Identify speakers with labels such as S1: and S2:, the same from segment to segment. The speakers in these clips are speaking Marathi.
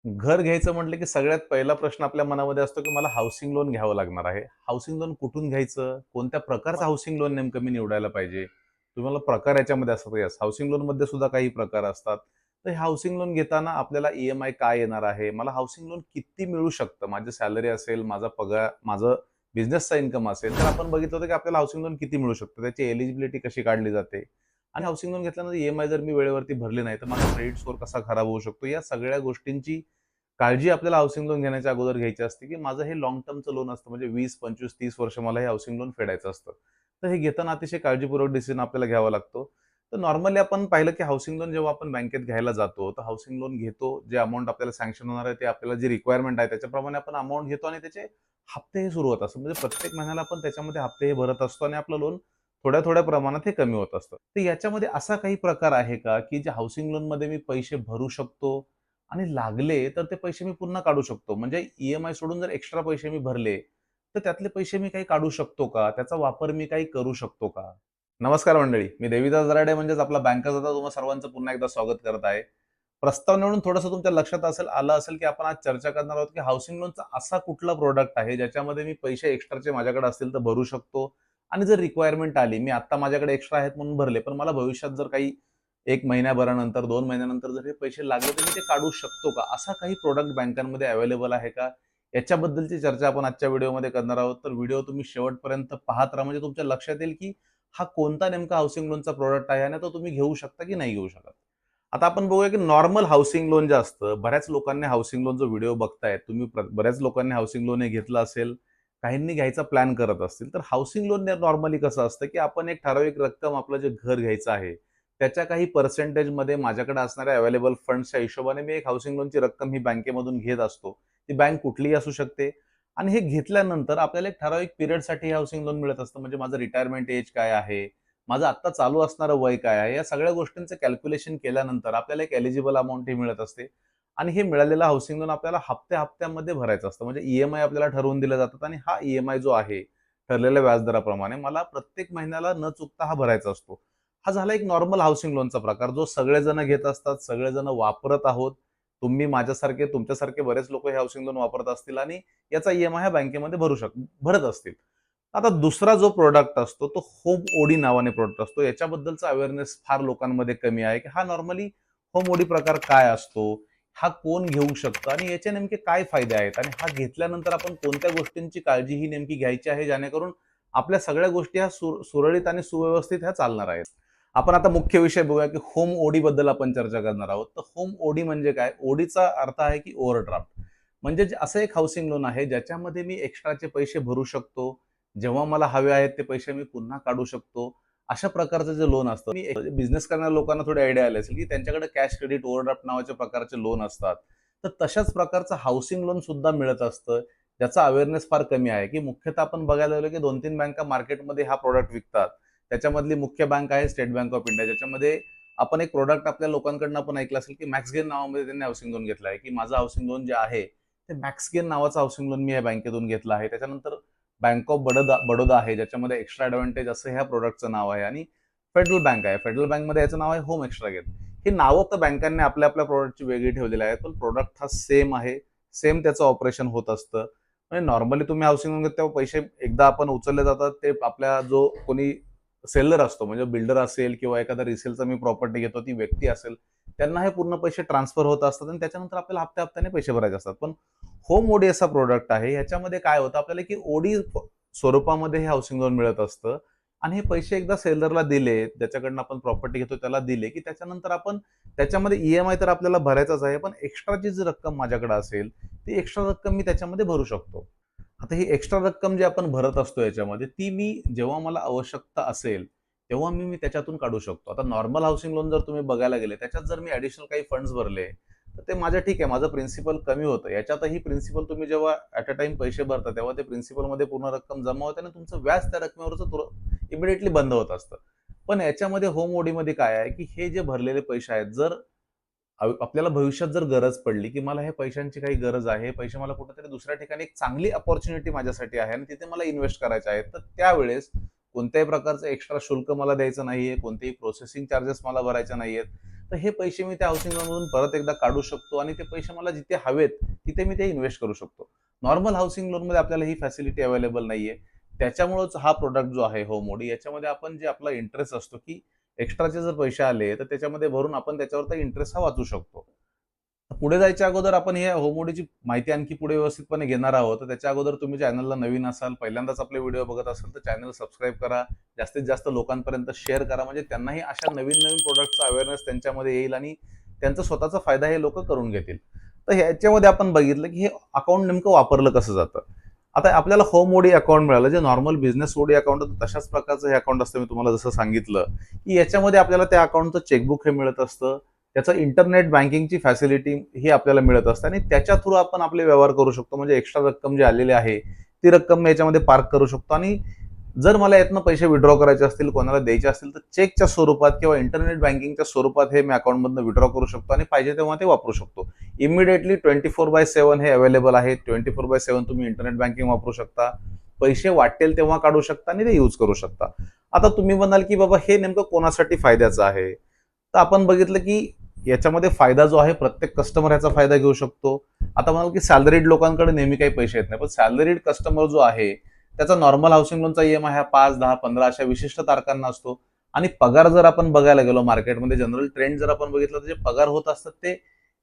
S1: घर घ्यायचं म्हटलं की सगळ्यात पहिला प्रश्न आपल्या मनामध्ये असतो की मला हाउसिंग लोन घ्यावं लागणार आहे. हाउसिंग लोन कुठून घ्यायचं? कोणत्या प्रकारचं हाउसिंग लोन नेमकं मी निवडायला पाहिजे? तुम्हाला प्रकार याच्यामध्ये असतात. येस, हाउसिंग लोनमध्ये सुद्धा काही प्रकार असतात. तर हे हाउसिंग लोन घेताना आपल्याला ई-एम-आय काय येणार आहे? मला हाउसिंग लोन किती मिळू शकतं? माझी सॅलरी असेल, माझा पगार, माझं बिझनेसचा इन्कम असेल, तर आपण बघितलं होतं की आपल्याला हाउसिंग लोन किती मिळू शकतं? त्याची एलिजिबिलिटी कशी काढली जाते? आणि हाउसिंग लोन घेतल्यानंतर ई-एम-आय जर मी वेळेवरती भरली नाही, तर माझा क्रेडिट स्कोर कसा खराब होऊ शकतो? या सगळ्या गोष्टींची काळजी आपल्याला हाउसिंग लोन घेण्याच्या अगोदर घ्यायची असते, की माझं हे लाँग टर्मचं लोन असतं. म्हणजे 20, 25, 30 वर्ष मला हे हाउसिंग लोन फेडायचं असतं. तर हे घेताना अतिशय काळजीपूर्वक डिसिजन आपल्याला घ्यावा लागतो. तर नॉर्मली आपण पाहिलं, की हाउसिंग लोन जेव्हा आपण बँकेत घ्यायला जातो, तर हाउसिंग लोन घेतो. जे अमाउंट आपल्याला सँक्शन होणार आहे, ते आपल्याला जी रिक्वायरमेंट आहे त्याच्याप्रमाणे आपण अमाउंट घेतो आणि त्याचे हप्तेही सुरू होत असतात. म्हणजे प्रत्येक महिन्याला आपण त्याच्यामध्ये हप्तेही भरत असतो आणि आपलं लोन थोड्या-थोड्या प्रमाणात हे कमी होत असतं. तर याच्यामध्ये असा काही प्रकार आहे का, की जे हाउसिंग लोनमध्ये मी पैसे भरू शकतो आणि लागले तर ते पैसे मी पुन्हा काढू शकतो. म्हणजे ई-एम-आय सोडून जर एक्स्ट्रा पैसे मी भरले, तर त्यातले पैसे मी काही काढू शकतो का? त्याचा वापर मी काही करू शकतो का? नमस्कार मंडळी. मी देवीदास दराडे म्हणजेच आपला बँकर्स दादा तुम्हा सर्वांचं पुन्हा एकदा स्वागत करत आहे. प्रस्ताव निवडून थोडंसं तुमच्या लक्षात आलं असेल, की आपण आज चर्चा करणार आहोत, की हाउसिंग लोनचा असा कुठला प्रॉडक्ट आहे, ज्याच्यामध्ये मी पैसे एक्स्ट्राचे माझ्याकडे असतील तर भरू शकतो आणि जर रिक्वायरमेंट आली, मी आता माझ्याकडे एक्स्ट्रा आहेत म्हणून भरले, पण मला भविष्यात जर काही 1 महिन्याभरानंतर, 2 महिन्यानंतर जर हे पैसे लागले, तर मी ते काढू शकतो का? असा काही प्रॉडक्ट बँकांमध्ये अवेलेबल आहे का? याच्याबद्दलची चर्चा आपण आजच्या व्हिडिओमध्ये करणार आहोत. तर व्हिडिओ तुम्ही शेवटपर्यंत पाहत राहा, म्हणजे तुमच्या लक्षात येईल, की हा कोणता नेमका हाउसिंग लोनचा प्रॉडक्ट आहे आणि तो तुम्ही घेऊ शकता की नाही घेऊ शकत. आता आपण बघूया, की नॉर्मल हाउसिंग लोन जे असतं, बऱ्याच लोकांनी हाउसिंग लोन जो व्हिडिओ बघताय, तुम्ही बऱ्याच लोकांनी हाउसिंग लोन हे घेतलं असेल, काहींनी घ्यायचा प्लॅन करत असतील. तर हाउसिंग लोन नॉर्मली कसं असतं, की आपण एक ठराविक रक्कम आपलं जे घर घ्यायचं आहे, त्याच्या काही पर्सेंटेजमध्ये माझ्याकडे असणाऱ्या अवेलेबल फंड्सच्या हिशोबाने मी एक हाउसिंग लोनची रक्कम ही बँकेमधून घेत असतो. ती बँक कुठलीही असू शकते आणि हे घेतल्यानंतर आपल्याला एक ठराविक पिरियडसाठी हे हाउसिंग लोन मिळत असतं. म्हणजे माझं रिटायरमेंट एज काय आहे? माझं आत्ता चालू असणारं वय काय आहे? या सगळ्या गोष्टींचं कॅल्क्युलेशन केल्यानंतर आपल्याला एक एलिजिबल अमाउंट ही मिळत असते आणि हे मिळालेलं हाउसिंग लोन आपल्याला हप्त्या-हप्त्यामध्ये भरायचं असतं. म्हणजे ई-एम-आय आपल्याला ठरवून दिले जातात आणि हा ई-एम-आय जो आहे, ठरलेल्या व्याजदराप्रमाणे मला प्रत्येक महिन्याला न चुकता हा भरायचा असतो. हा झाला एक नॉर्मल हाउसिंग लोनचा प्रकार, जो सगळेजण घेत असतात, सगळेजण वापरत आहोत. तुम्ही माझ्यासारखे, तुमच्यासारखे बरेच लोक हे हाउसिंग लोन वापरत असतील आणि याचा ई-एम-आय ह्या बँकेमध्ये भरत असतील. आता दुसरा जो प्रॉडक्ट असतो तो होम ओडी नावाने प्रॉडक्ट असतो. याच्याबद्दलचा अवेअरनेस फार लोकांमध्ये कमी आहे, की हा नॉर्मली होम ओडी प्रकार काय असतो? हा कोण घेऊ शकतं आणि याचे नेमके काय फायदे आहेत? आणि हा घेतल्यानंतर आपण कोणत्या गोष्टींची काळजी ही नेमकी घ्यायची आहे, जेणेकरून आपल्या सगळ्या गोष्टी ह्या सुरळीत आणि सुव्यवस्थित ह्या चालणार आहेत. आपण आता मुख्य विषय बघूया, की होम ओडी बद्दल आपण चर्चा करणार आहोत. तर होम ओडी म्हणजे काय? ओडीचा अर्थ आहे, की ओव्हरड्राफ्ट. म्हणजे असं एक हाउसिंग लोन आहे, ज्याच्यामध्ये मी एक्स्ट्राचे पैसे भरू शकतो. जेव्हा मला हवे आहेत ते पैसे मी पुन्हा काढू शकतो. अशा प्रकारचं जे लोन असतं, मी बिझनेस करणाऱ्या लोकांना थोडी आयडिया आली असेल, की त्यांच्याकडे कॅश क्रेडिट ओव्हरड्राफ्ट नावाच्या प्रकारचे लोन असतात. तर तशाच प्रकारचं हाउसिंग लोन सुद्धा मिळत असतं. ज्याचा अवेअरनेस फार कमी आहे, की मुख्यतः आपण बघायला गेलो, की 2-3 बँका मार्केटमध्ये हा प्रॉडक्ट विकतात. त्याच्यामधली मुख्य बँक आहे स्टेट बँक ऑफ इंडिया, ज्याच्यामध्ये आपण एक प्रॉडक्ट आपल्या लोकांकडून आपण ऐकलं असेल, की मॅक्स गेन नावामध्ये त्यांनी हाउसिंग लोन घेतलं आहे, की माझं हाउसिंग लोन जे आहे, ते मॅक्स गेन नावाचं हाउसिंग लोन मी या बँकेतून घेतलं आहे. त्याच्यानंतर बँक ऑफ बडोदा आहे, ज्याच्यामध्ये एक्स्ट्रा ॲडव्हांटेज असं ह्या प्रॉडक्टचं नाव आहे आणि फेडरल बँक आहे. फेडरल बँकमध्ये याचं नाव आहे होम एक्स्ट्रा गेन. ही नावं तर बँकांनी आपल्या आपल्या प्रॉडक्टची वेगळी ठेवलेली आहेत, पण प्रॉडक्ट हा सेम आहे. सेम त्याचं ऑपरेशन होत असतं. म्हणजे नॉर्मली तुम्ही हाउसिंग लोन घेता तेव्हा पैसे एकदा आपण उचलले जातात, ते आपल्या जो कोणी सेलर असतो, म्हणजे बिल्डर असेल किंवा एखादा रिसेलचा मी प्रॉपर्टी घेतो, ती व्यक्ती असेल, त्यांना हे पूर्ण पैसे ट्रान्सफर होत असतात आणि त्याच्यानंतर आपल्याला हप्त्या-हप्त्याने पैसे भरायचे असतात. पण होम ओडी असा प्रोडक्ट आहे. ह्याच्यामध्ये काय होतं आपल्याला, की ओडी स्वरूपामध्ये हे हाउसिंग लोन मिळत असतं आणि हे पैसे एकदा सेलरला दिले, ज्याच्याकडनं आपण प्रॉपर्टी घेतो त्याला दिले, की त्याच्यानंतर आपण त्याच्यामध्ये ई-एम-आय तर आपल्याला भरायचाच आहे, पण एक्स्ट्राची जी रक्कम माझ्याकडे असेल, ती एक्स्ट्रा रक्कम मी त्याच्यामध्ये भरू शकतो. आता ही एक्स्ट्रा रक्कम जी आपण भरत असतो याच्यामध्ये, ती मी जेव्हा मला आवश्यकता असेल, तेव्हा मी त्याच्यातून काढू शकतो. आता नॉर्मल हाउसिंग लोन जर तुम्ही बघायला गेले, त्याच्यात जर मी ॲडिशनल काही फंड्स भरले, तर ते माझं ठीक आहे, माझं प्रिन्सिपल कमी होतं. याच्यातही प्रिन्सिपल तुम्ही जेव्हा ॲट अ टाईम पैसे भरता, तेव्हा ते प्रिन्सिपलमध्ये पूर्ण रक्कम जमा होते आणि तुमचं व्याज त्या रकमेवरचं इमिडिएटली बंद होत असतं. पण याच्यामध्ये होम ओडीमध्ये काय आहे, की हे जे भरलेले पैसे आहेत, जर आपल्याला भविष्यात जर गरज पडली, की मला हे पैशांची काही गरज आहे, हे पैसे मला कुठेतरी दुसऱ्या ठिकाणी एक चांगली अपॉर्च्युनिटी माझ्यासाठी आहे आणि तिथे मला इन्व्हेस्ट करायचे आहेत. तर त्यावेळेस कोणत्याही प्रकारचं एक्स्ट्रा शुल्क मला द्यायचं नाहीये, कोणतेही प्रोसेसिंग चार्जेस मला भरायचे नाहीयेत. तर हे पैसे मी त्या हाऊसिंग लोनमधून परत एकदा काढू शकतो आणि ते पैसे मला जिथे हवेत तिथे मी ते इन्व्हेस्ट करू शकतो. नॉर्मल हाऊसिंग लोनमध्ये आपल्याला ही फॅसिलिटी अवेलेबल नाहीये. त्याच्यामुळेच हा प्रॉडक्ट जो आहे होमोडी, याच्यामध्ये आपण जे आपला इंटरेस्ट असतो, की एक्स्ट्राचे जर पैसे आले तर त्याच्यामध्ये भरून आपण त्याच्यावरचा इंटरेस्ट हा वाचू शकतो. पुढे जायच्या अगोदर आपण हे होमोडीची माहिती आणखी पुढे व्यवस्थितपणे घेणार आहोत. तर त्याच्या अगोदर तुम्ही चॅनलला नवीन असाल, पहिल्यांदाच आपले व्हिडिओ बघत असाल तर चॅनल सबस्क्राईब करा. जास्तीत जास्त लोकांपर्यंत शेअर करा, म्हणजे त्यांनाही अशा नवीन-नवीन प्रॉडक्टचा अवेअरनेस त्यांच्यामध्ये येईल आणि त्यांचा स्वतःचा फायदा हे लोकं करून घेतील. तर ह्याच्यामध्ये आपण बघितलं, की हे अकाउंट नेमकं वापरलं कसं जातं. आता आपल्याला होम ओडी अकाउंट मिळालं, जे नॉर्मल बिझनेस ओडी अकाउंट होतं तशाच प्रकारचं हे अकाउंट असतं. मी तुम्हाला जसं सांगितलं, की याच्यामध्ये आपल्याला त्या अकाउंटचं चेकबुक हे मिळत असतं. त्याचं इंटरनेट बँकिंगची फॅसिलिटी ही आपल्याला मिळत असते आणि त्याच्या थ्रू आपण आपले व्यवहार करू शकतो. म्हणजे एक्स्ट्रा रक्कम जी आलेली आहे, ती रक्कम मी याच्यामध्ये पार्क करू शकतो आणि जर मला यातनं पैसे विड्रॉ करायचे असतील, कोणाला द्यायचे असतील, तर चेकच्या स्वरूपात किंवा इंटरनेट बँकिंगच्या स्वरूपात हे मी अकाउंटमधनं विड्रॉ करू शकतो आणि पाहिजे तेव्हा ते वापरू शकतो. इमिडिएटली 24/7 हे अवेलेबल आहे. 24/7 तुम्ही इंटरनेट बँकिंग वापरू शकता. पैसे वाटेल तेव्हा काढू शकता आणि ते यूज करू शकता. आता तुम्ही म्हणाल, की बाबा हे नेमकं कोणासाठी फायद्याचं आहे? तर आपण बघितलं, की याच्यामध्ये फायदा जो आहे प्रत्येक कस्टमर याचा फायदा घेऊ शकतो. आता म्हणाल, की सॅलरीड लोकांकडे नेहमी काही पैसे येत नाही. पण सॅलरीड कस्टमर जो आहे, त्याचा नॉर्मल हाऊसिंग लोनचा ईएमआय हा 5, 10, 15 अशा विशिष्ट तारखांना असतो. आणि पगार जर आपण बघायला गेलो मार्केटमध्ये जनरल ट्रेंड जर आपण बघितलं, तर जे पगार होत असतात ते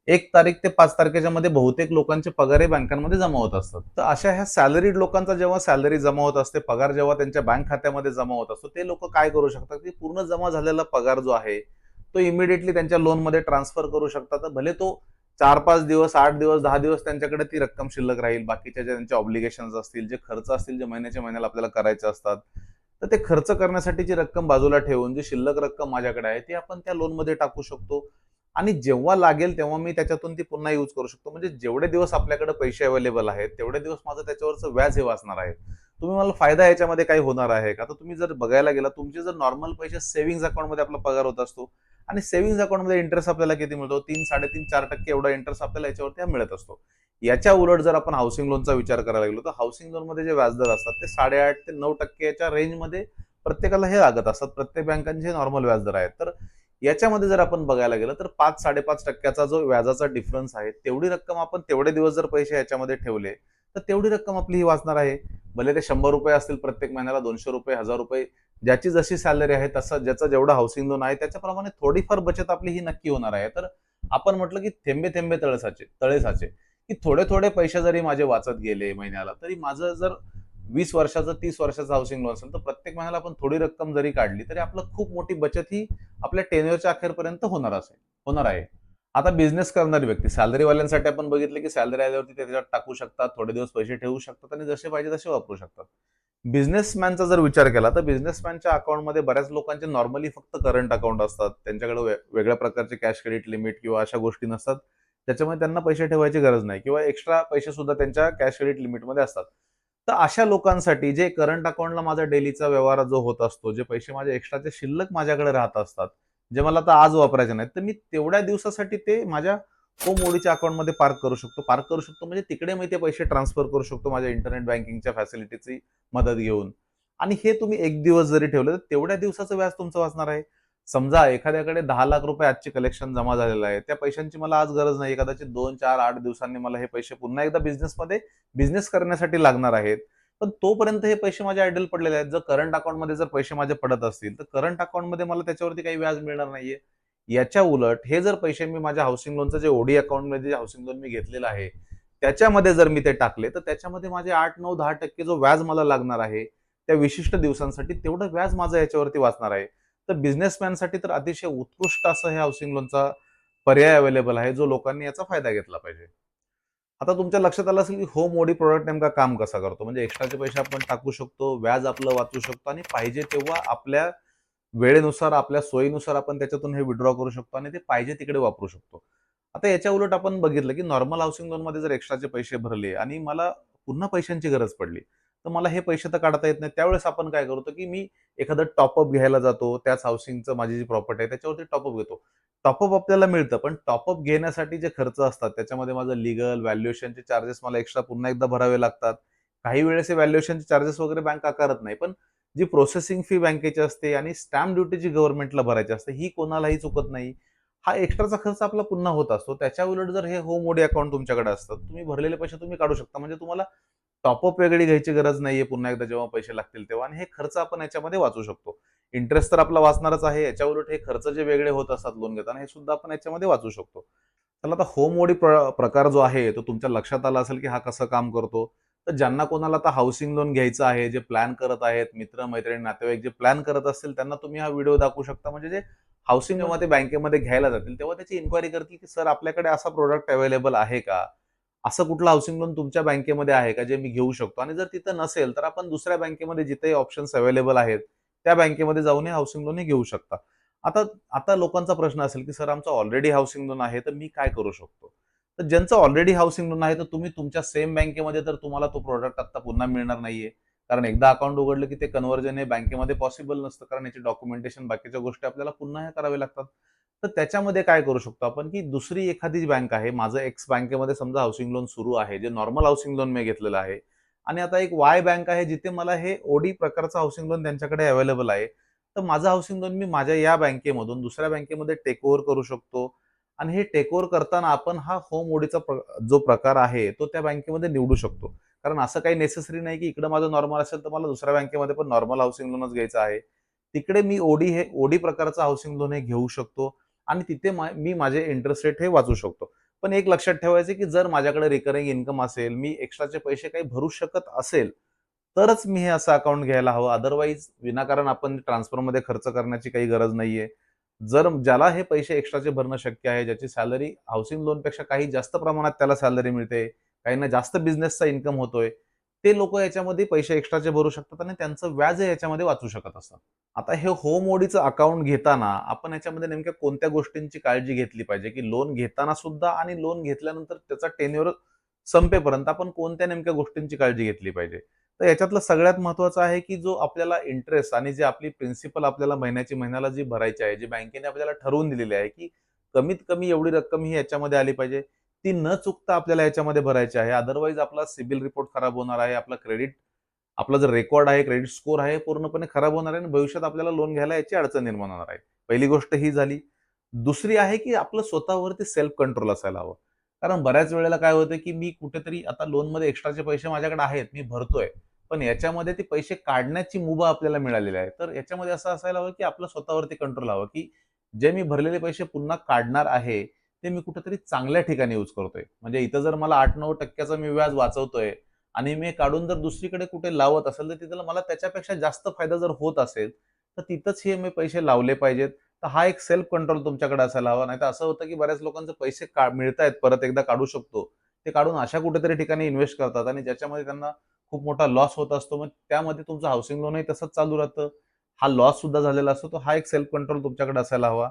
S1: 1 तारीख ते 5 तारखेच्या मध्ये बहुतेक लोकांचे पगार हे बँकांमध्ये जमा होत असतात. तर अशा ह्या सॅलरीड लोकांचा जेव्हा सॅलरी जमा होत असते, पगार जेव्हा त्यांच्या बँक खात्यामध्ये जमा होत असतो, ते लोक काय करू शकतात, की पूर्ण जमा झालेला पगार जो आहे, तो इमिडिएटली त्यांच्या लोनमध्ये ट्रान्सफर करू शकतात. तर भले तो 4-5 दिवस, 8 दिवस, 10 दिवस त्यांच्याकडे ती रक्कम शिल्लक राहील. बाकीच्या ज्या त्यांच्या ऑब्लिगेशन्स असतील, जे खर्च असतील, जे महिन्याच्या महिन्याला आपल्याला करायचे असतात, तर ते खर्च करण्यासाठीची रक्कम बाजूला ठेवून जी शिल्लक रक्कम माझ्याकडे आहे, ती आपण त्या लोनमध्ये टाकू शकतो. आणि जेव्हा लागेल तेव्हा मी त्याच्यातून ती पुन्हा यूज करू शकतो. म्हणजे जेवढे दिवस आपल्याकडे पैसे अवेलेबल आहेत, तेवढे दिवस माझं त्याच्यावरचं व्याज हे वाचणार आहे. तुम्ही मला फायदा याच्यामध्ये काही होणार आहे का? तर तुम्ही जर बघायला गेला, तुमचे जर नॉर्मल पैसे सेव्हिंग्ज अकाउंटमध्ये आपला पगार होत असतो आणि सेव्हिंग्ज अकाउंटमध्ये इंटरेस्ट आपल्याला किती मिळतो? 3, 3.5, 4% एवढा इंटरेस्ट आपल्याला याच्यावरती मिळत असतो. याच्या उलट जर आपण हाऊसिंग लोनचा विचार करायला गेलो, तर हाऊसिंग लोनमध्ये जे व्याजदर असतात ते 8.5% ते 9% च्या रेंजमध्ये प्रत्येकाला हे लागत असतात. प्रत्येक बँकांचे नॉर्मल व्याजदर आहेत. तर याच्यामध्ये जर आपण बघायला गेलं तर 5-5.5% जो व्याजाचा डिफरन्स आहे, तेवढी रक्कम आपण तेवढे दिवस जर पैसे याच्यामध्ये ठेवले, तर तेवढी रक्कम आपली ही वाचणार आहे. भले ते ₹100 असतील प्रत्येक महिन्याला, ₹200, ₹1000, ज्याची जशी सॅलरी आहे तसं ज्याचं जेवढं हाऊसिंग लोन आहे त्याच्याप्रमाणे थोडीफार बचत आपली ही नक्की होणार आहे. तर आपण म्हटलं, की थेंबे थेंबे तळे साचे, तळे साचे, की थोडे-थोडे पैसे जरी माझे वाचत गेले महिन्याला, तरी माझं जर 20 वर्षाचं, 30 वर्षाचं हाऊसिंग लोन असेल, तर प्रत्येक महिन्याला आपण थोडी रक्कम जरी काढली, तरी आपलं खूप मोठी बचत ही आपल्या टेन्युअरच्या अखेरपर्यंत होणार आहे. आता बिझनेस करणारी व्यक्ती, सॅलरीवाल्यांसाठी आपण बघितलं, की सॅलरी आल्यावरती ते त्याच्यात टाकू शकतात, थोडे दिवस पैसे ठेवू शकतात आणि जसे पाहिजे तसे वापरू शकतात. बिझनेसमॅनचा जर विचार केला, तर बिझनेसमॅनच्या अकाउंटमध्ये बऱ्याच लोकांचे नॉर्मली फक्त करंट अकाउंट असतात. त्यांच्याकडे वेगळ्या प्रकारचे कॅश क्रेडिट लिमिट किंवा अशा गोष्टी नसतात. त्याच्यामुळे त्यांना पैसे ठेवायची गरज नाही किंवा एक्स्ट्रा पैसे सुद्धा त्यांच्या कॅश क्रेडिट लिमिटमध्ये असतात. तर अशा लोकांसाठी जे करंट अकाउंटला माझा डेलीचा व्यवहार जो होत असतो, जे पैसे माझे एक्स्ट्राचे शिल्लक माझ्याकडे राहत असतात, जे मला आता आज वापरायचे नाहीत, तर मी तेवढ्या दिवसासाठी ते माझ्या होम ओडीच्या अकाउंटमध्ये पार्क करू शकतो. पार्क करू शकतो म्हणजे तिकडे मी ते पैसे ट्रान्सफर करू शकतो माझ्या इंटरनेट बँकिंगच्या फॅसिलिटीची मदत घेऊन. आणि हे तुम्ही 1 दिवस जरी ठेवलं, तर तेवढ्या दिवसाचं व्याज तुमचं वाचणार आहे. समजा एखाद्याकडे ₹10,00,000 आजचे कलेक्शन जमा झालेलं आहे. त्या पैशांची मला आज गरज नाही. कदाचित 2, 4, 8 दिवसांनी मला हे पैसे पुन्हा एकदा बिझनेस करण्यासाठी लागणार आहेत. पण तोपर्यंत हे पैसे माझे आयडल पडलेले आहेत. जर करंट अकाउंटमध्ये जर पैसे माझे पडत असतील, तर करंट अकाउंटमध्ये मला त्याच्यावरती काही व्याज मिळणार नाहीये. याच्या उलट हे जर पैसे मी माझ्या हाऊसिंग लोनचं जे ओडी अकाउंटमध्ये जे हाऊसिंग लोन मी घेतलेलं आहे, त्याच्यामध्ये जर मी ते टाकले, तर त्याच्यामध्ये माझे 8, 9, 10% जो व्याज मला लागणार आहे, त्या विशिष्ट दिवसांसाठी तेवढं व्याज माझं याच्यावरती वाचणार आहे. तर बिझनेसमॅनसाठी तर अतिशय उत्कृष्ट असं हे हाऊसिंग लोनचा पर्याय अवेलेबल आहे, जो लोकांनी याचा फायदा घेतला पाहिजे. आता तुमच्या लक्षात आलं असेल, की होम ओडी प्रॉडक्ट नेमका काम कसा करतो. म्हणजे एक्स्ट्राचे पैसे आपण टाकू शकतो, व्याज आपलं वाचू शकतो आणि पाहिजे तेव्हा आपल्या वेळेनुसार, आपल्या सोयीनुसार आपण त्याच्यातून हे विथड्रॉ करू शकतो आणि ते पाहिजे तिकडे वापरू शकतो. आता याच्या उलट आपण बघितलं, की नॉर्मल हाऊसिंग लोनमध्ये जर एक्स्ट्राचे पैसे भरले आणि मला पुन्हा पैशांची गरज पडली, तर मला हे पैसे तर काढता येत नाही. त्यावेळेस आपण काय करतो, की मी एखादं टॉपअप घ्यायला जातो. त्याच हाऊसिंगचं माझी जी प्रॉपर्टी आहे त्याच्यावरती टॉपअप घेतो. टॉपअप आपल्याला मिळतं, पण टॉपअप घेण्यासाठी जे खर्च असतात, त्याच्यामध्ये माझं लीगल, व्हॅल्युएशनचे चार्जेस मला एक्स्ट्रा पुन्हा एकदा भरावे लागतात. काही वेळेस हे व्हॅल्युएशनचे चार्जेस वगैरे बँक आकारत नाही. पण जी प्रोसेसिंग फी बँकेची असते आणि स्टॅम्प ड्युटी जी गव्हर्नमेंटला भरायची असते, ही कोणालाही चुकत नाही. हा एक्स्ट्राचा खर्च आपला पुन्हा होत असतो. त्याच्या उलट जर हे होम ओडी अकाउंट तुमच्याकडे असतं, तुम्ही भरलेले पैसे तुम्ही काढू शकता. म्हणजे तुम्हाला टॉपअप वेगळी घ्यायची गरज नाहीये पुन्हा एकदा जेव्हा पैसे लागतील तेव्हा, आणि हे खर्च आपण याच्यामध्ये वाचू शकतो. इंटरेस्ट तर आपला वाचणारच आहे. याच्या उलट हे खर्च जे वेगळे होत असतात लोन घेताना, हे सुद्धा आपण याच्यामध्ये वाचू शकतो. तर आता होम ओडी प्रकार जो आहे तो तुमच्या लक्षात आला असेल, की हा कसं काम करतो. तर ज्यांना कोणाला आता हाउसिंग लोन घ्यायचं आहे, जे प्लॅन करत आहेत, मित्र-मैत्रिणी, नातेवाईक जे प्लॅन करत असतील, त्यांना तुम्ही हा व्हिडिओ दाखवू शकता. म्हणजे जे हाउसिंग जेव्हा ते बँकेमध्ये घ्यायला जातील, तेव्हा त्याची इन्क्वायरी करतील, की "सर, आपल्याकडे असा प्रॉडक्ट अवेलेबल आहे का? असं कुठलं हाउसिंग लोन तुमच्या बँकेमध्ये आहे का, जे मी घेऊ शकतो?" आणि जर तिथं नसेल, तर आपण दुसऱ्या बँकेमध्ये जिथेही ऑप्शन्स अवेलेबल आहेत, त्या बँकेमध्ये जाऊन हे हाउसिंग लोन घेऊ शकता. आता आता लोकांचा प्रश्न असेल, की "सर, आमचं ऑलरेडी हाउसिंग लोन आहे, तर मी काय करू शकतो?" तर ज्यांचं ऑलरेडी हाउसिंग लोन आहे, तर तुम्ही तुमच्या सेम बँकेमध्ये तर तुम्हाला तो प्रॉडक्ट आता पुन्हा मिळणार नाहीये. कारण एकदा अकाउंट उघडलं, की ते कन्व्हर्जन हे बँकेमध्ये पॉसिबल नसतं. कारण याची डॉक्युमेंटेशन बाकीच्या गोष्टी आपल्याला पुन्हा हे करावे लागतात. तर त्याच्यामध्ये काय करू शकतो आपण, की दुसरी एखादी बँक आहे. माझं एक्स बँकेमध्ये समजा हाउसिंग लोन सुरू आहे, जे नॉर्मल हाउसिंग लोन मी घेतलेलं आहे. आणि आता एक वाय बँक आहे, जिथे मला हे ओडी प्रकारचं हाउसिंग लोन त्यांच्याकडे अवेलेबल आहे. तर माझं हाउसिंग लोन मी माझ्या या बँकेमधून दुसऱ्या बँकेमध्ये टेक ओव्हर करू शकतो. आणि हे टेक ओव्हर करताना आपण हा होम ओडीचा जो प्रकार आहे, तो त्या बँकेमध्ये निवडू शकतो. कारण असं काही नेसेसरी नाही, की इकडं माझं नॉर्मल असेल, तर मला दुसऱ्या बँकेमध्ये पण नॉर्मल हाउसिंग लोनच घ्यायचं आहे. तिकडे मी ओडी प्रकारचं हाउसिंग लोन हे घेऊ शकतो आणि तिथे मी माझे इंटरेस्ट रेट हे वाचू शकतो. पण एक लक्षात ठेवायचं, की जर माझ्याकडे रिकरिंग इन्कम असेल, मी एक्स्ट्राचे पैसे काही भरू शकत असेल, तरच मी हे असं अकाउंट घ्यायला हवं. अदरवाईज विनाकारण आपण ट्रान्सफरमध्ये खर्च करण्याची काही गरज नाहीये. जर ज्याला हे पैसे एक्स्ट्राचे भरणं शक्य आहे, ज्याची सॅलरी हाउसिंग लोनपेक्षा काही जास्त प्रमाणात त्याला सॅलरी मिळते, काहींना जास्त बिझनेसचा इन्कम होतोय, ते लोकं याच्यामध्ये पैसे एक्स्ट्राचे भरू शकतात आणि त्यांचं व्याजही याच्यामध्ये वाचू शकत असतात. आता हे होम ओडीचं अकाउंट घेताना आपण याच्यामध्ये नेमक्या कोणत्या गोष्टींची काळजी घेतली पाहिजे, की लोन घेताना सुद्धा आणि लोन घेतल्यानंतर त्याचा टेन्युअर संपेपर्यंत आपण कोणत्या नेमक्या गोष्टींची काळजी घेतली पाहिजे? तर याच्यातलं सगळ्यात महत्त्वाचं आहे, की जो आपल्याला इंटरेस्ट आणि जे आपली प्रिन्सिपल आपल्याला महिन्याला जी भरायची आहे, जी बँकेने आपल्याला ठरवून दिलेली आहे, की कमीत कमी एवढी रक्कम ही याच्यामध्ये आली पाहिजे. ती न चुकता आपल्याला याच्यामध्ये भरायची आहे. अदरवाईज आपला सिबिल रिपोर्ट खराब होणार आहे. आपला जो रेकॉर्ड आहे, क्रेडिट स्कोर आहे, पूर्णपणे खराब होणार आहे आणि भविष्यात आपल्याला लोन घ्यायला याची अडचण निर्माण होणार आहे. पहिली गोष्ट ही झाली. दुसरी आहे, की आपलं स्वतःवरती सेल्फ कंट्रोल असायला हवं. कारण बऱ्याच वेळेला काय होतं, की मी कुठेतरी आता लोनमध्ये एक्स्ट्राचे पैसे माझ्याकडे आहेत, मी भरतोय. पण याच्यामध्ये ते पैसे काढण्याची मुभा आपल्याला मिळालेली आहे. तर याच्यामध्ये असं असायला हवं, की आपलं स्वतःवरती कंट्रोल हवं, की जे मी भरलेले पैसे पुन्हा काढणार आहे, ते मी कुठेतरी चांगल्या ठिकाणी यूज करतोय. म्हणजे इथं जर मला 8-9% चं मी व्याज वाचवतोय आणि मी काढून जर दुसरीकडे कुठे लावत असेल, तर तिथं मला त्याच्यापेक्षा जास्त फायदा जर होत असेल, तर तिथंच हे मी पैसे लावले पाहिजेत. तर हा एक सेल्फ कंट्रोल तुमच्याकडे असायला हवा. नाहीतर असं होतं, की बऱ्याच लोकांचे पैसे मिळतायत, परत एकदा काढू शकतो. ते काढून अशा कुठेतरी ठिकाणी इन्व्हेस्ट करतात आणि ज्याच्यामध्ये त्यांना खूप मोठा लॉस होत असतो. मग त्यामध्ये तुमचं हाउसिंग लोनही तसंच चालू राहतं. हा लॉस सुद्धा झालेला असतो. तर हा एक सेल्फ कंट्रोल तुमच्याकडे असायला हवा.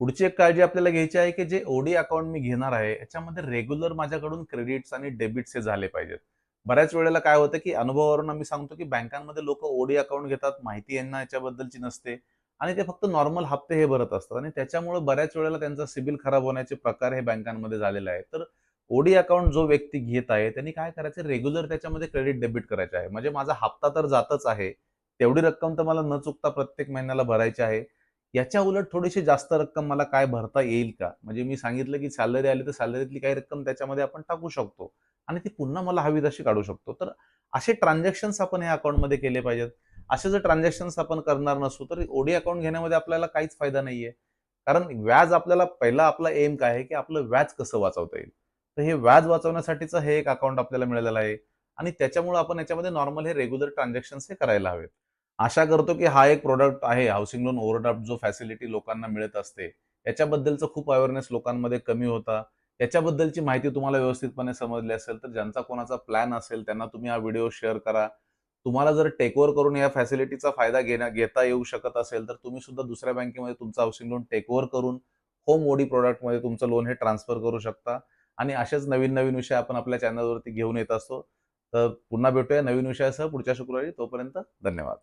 S1: पुढची एक काळजी आपल्याला घ्यायची आहे, की जे ओडी अकाउंट मी घेणार आहे, याच्यामध्ये रेग्युलर माझ्याकडून क्रेडिट्स आणि डेबिट्स हे झाले पाहिजेत. बऱ्याच वेळेला काय होतं, की अनुभवावरून आम्ही सांगतो, की बँकांमध्ये लोकं ओडी अकाउंट घेतात, माहिती यांना याच्याबद्दलची नसते आणि ते फक्त नॉर्मल हप्ते हे भरत असतात आणि त्याच्यामुळे बऱ्याच वेळेला त्यांचा सिबिल खराब होण्याचे प्रकार हे बँकांमध्ये झालेले आहेत. तर ओडी अकाउंट जो व्यक्ती घेत आहे, त्यांनी काय करायचं, रेग्युलर त्याच्यामध्ये क्रेडिट डेबिट करायचे आहे. म्हणजे माझा हप्ता तर जातच आहे, तेवढी रक्कम तर मला न चुकता प्रत्येक महिन्याला भरायची आहे. याच्या उलट थोडीशी जास्त रक्कम मला काय भरता येईल का? म्हणजे मी सांगितलं, की सॅलरी आली तर सॅलरीतली काही रक्कम त्याच्यामध्ये आपण टाकू शकतो आणि ती पुन्हा मला हवी तशी काढू शकतो. तर असे ट्रान्झॅक्शन्स आपण या अकाउंटमध्ये केले पाहिजेत. असे जर ट्रान्झॅक्शन्स आपण करणार नसू, तर ओडी अकाउंट घेण्यामध्ये आपल्याला काहीच फायदा नाहीये. कारण व्याज आपल्याला पहिला आपला एम काय आहे, की आपलं व्याज कसं वाचवता येईल. तर हे व्याज वाचवण्यासाठीचं हे एक अकाउंट आपल्याला मिळालेलं आहे आणि त्याच्यामुळे आपण याच्यामध्ये नॉर्मल हे रेग्युलर ट्रान्झॅक्शन्स हे करायला हवेत. आशा करतो, की हा एक प्रॉडक्ट आहे हाउसिंग लोन ओव्हरड्राफ्ट जो फॅसिलिटी लोकांना मिळत असते. याच्याबद्दलचं खूप अवेअरनेस लोकांमध्ये कमी होता. याच्याबद्दलची माहिती तुम्हाला व्यवस्थितपणे समजली असेल, तर ज्यांचा कोणाचा प्लॅन असेल त्यांना तुम्ही हा व्हिडिओ शेअर करा. तुम्हाला जर टेक ओव्हर करून या फॅसिलिटीचा फायदा घेता येऊ शकत असेल, तर तुम्ही सुद्धा दुसऱ्या बँकेमध्ये तुमचं हाउसिंग लोन टेक ओव्हर करून होम ओडी प्रॉडक्टमध्ये तुमचं लोन हे ट्रान्सफर करू शकता आणि असेच नवीन-नवीन विषय आपण आपल्या चॅनलवरती घेऊन येत असतो. तर पुन्हा भेटूया नवीन विषयासह पुढच्या शुक्रवारी. तोपर्यंत धन्यवाद.